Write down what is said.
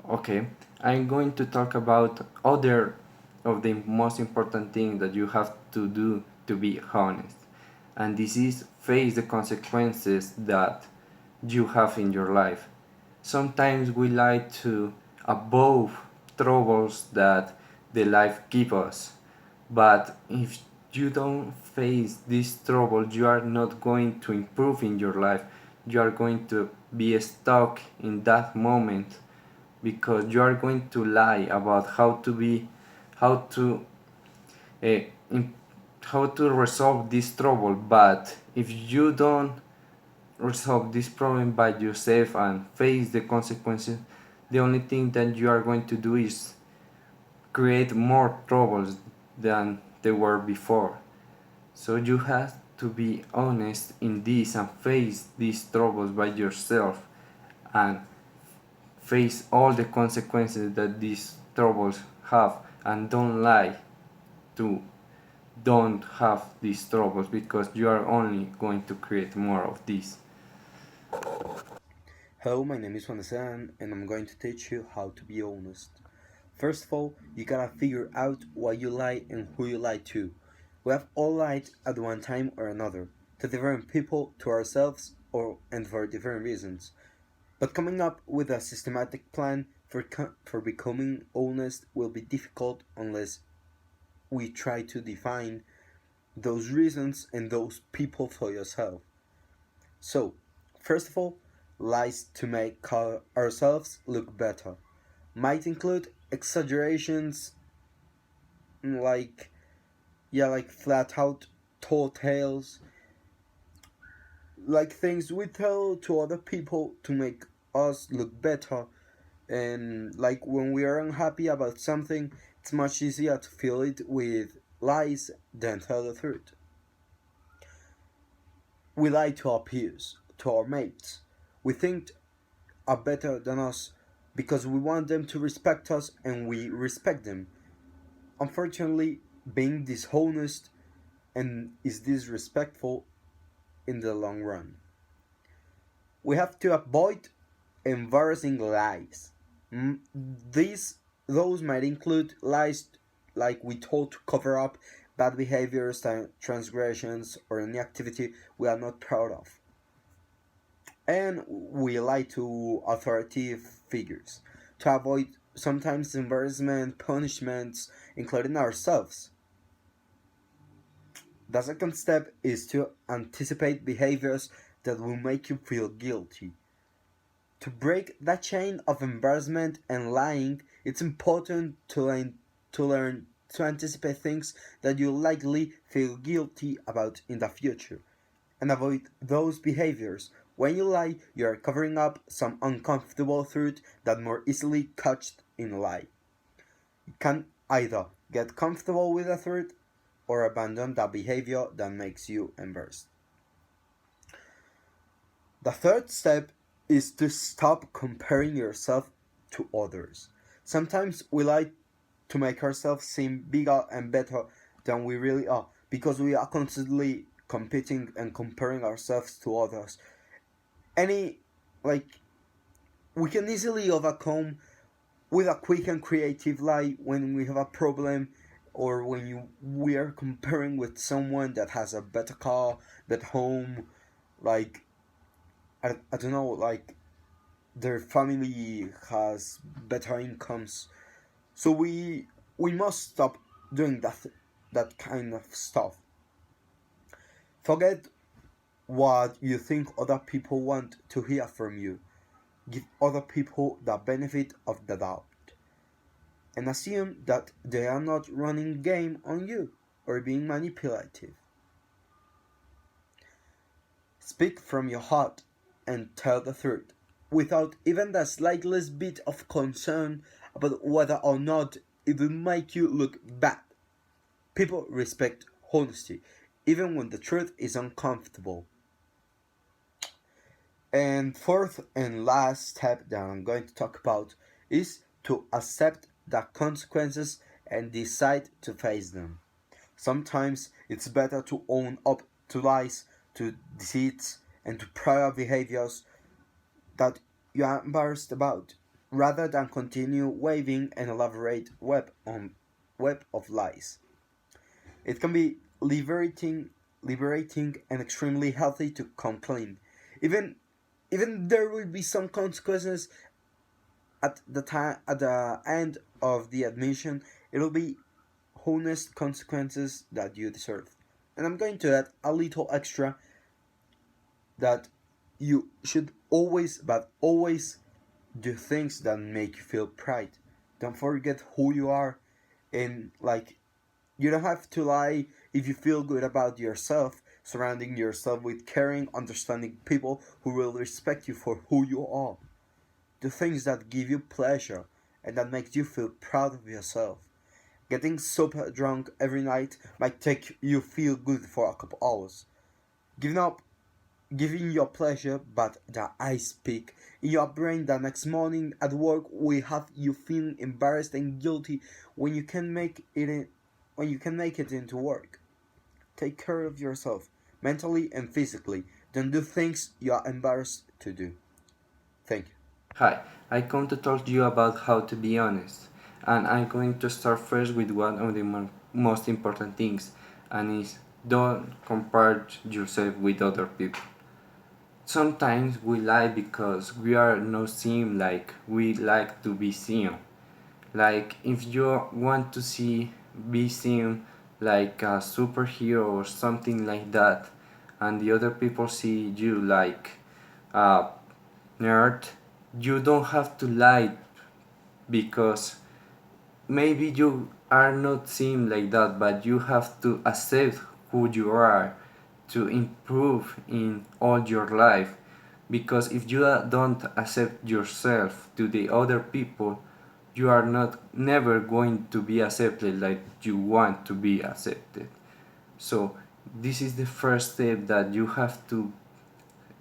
Okay, I'm going to talk about other of the most important thing that you have to do to be honest. And this is face the consequences that you have in your life. Sometimes we like to avoid troubles that the life gives us. But if you don't face this trouble, you are not going to improve in your life. You are going to be stuck in that moment because you are going to lie about how to uh, how to resolve this trouble. But if you don't resolve this problem by yourself and face the consequences, the only thing that you are going to do is create more troubles than they were before. So you have to be honest in this and face these troubles by yourself and face all the consequences that these troubles have, and don't lie to don't have these troubles because you are only going to create more of these. Hello, my name is Juan and I'm going to teach you how to be honest. First of all, you gotta figure out why you lie and who you lie to. We have all lied at one time or another, to different people, to ourselves, and for different reasons. But coming up with a systematic plan for becoming honest will be difficult unless we try to define those reasons and those people for yourself. So, first of all, lies to make ourselves look better might include exaggerations like like flat out tall tales, like things we tell to other people to make us look better. And like when we are unhappy about something, it's much easier to fill it with lies than tell the truth. We lie to our peers, to our mates. We think are better than us because we want them to respect us and we respect them. Unfortunately, being dishonest and is disrespectful in the long run. We have to avoid embarrassing lies. These those might include lies like we told to cover up bad behaviors, transgressions, or any activity we are not proud of. And we lie to authoritative figures to avoid sometimes embarrassment, punishments, including ourselves. The second step is to anticipate behaviors that will make you feel guilty. To break that chain of embarrassment and lying, it's important to learn to anticipate things that you'll likely feel guilty about in the future and avoid those behaviors. When you lie, you are covering up some uncomfortable truth that more easily catched in a lie. You can either get comfortable with the truth or abandon the behavior that makes you embarrassed. The third step is to stop comparing yourself to others. Sometimes we like to make ourselves seem bigger and better than we really are because we are constantly competing and comparing ourselves to others. Any like we can easily overcome with a quick and creative lie when we have a problem or when we are comparing with someone that has a better car, better home, like I don't know, like their family has better incomes. So we must stop doing that kind of stuff. Forget what you think other people want to hear from you. Give other people the benefit of the doubt and assume that they are not running game on you or being manipulative. Speak from your heart and tell the truth without even the slightest bit of concern about whether or not it will make you look bad. People respect honesty even when the truth is uncomfortable. And fourth and last step that I'm going to talk about is to accept the consequences and decide to face them. Sometimes it's better to own up to lies, to deceits, and to prior behaviors that you are embarrassed about. rather than continue waving an elaborate web of lies. It can be liberating and extremely healthy to come clean. Even even there will be some consequences at the end of the admission, it'll be honest consequences that you deserve. And I'm going to add a little extra that you should always, but always, do things that make you feel pride. Don't forget who you are, and like, you don't have to lie if you feel good about yourself, surrounding yourself with caring, understanding people who will respect you for who you are. Do things that give you pleasure and that make you feel proud of yourself. Getting super drunk every night might take you feel good for a couple hours. Giving up giving your pleasure, but the ice peak in your brain the next morning at work will have you feeling embarrassed and guilty when you can make it into work. Take care of yourself, mentally and physically. Don't do things you are embarrassed to do. Thank you. Hi, I come to talk to you about how to be honest, and I'm going to start first with one of the most important things, and is don't compare yourself with other people. Sometimes we lie because we are not seen like we like to be seen. Like if you want to be seen like a superhero or something like that, and the other people see you like a nerd, you don't have to lie because maybe you are not seen like that, but you have to accept who you are to improve in all your life. Because if you don't accept yourself to the other people, you are not never going to be accepted like you want to be accepted. So this is the first step, that you have to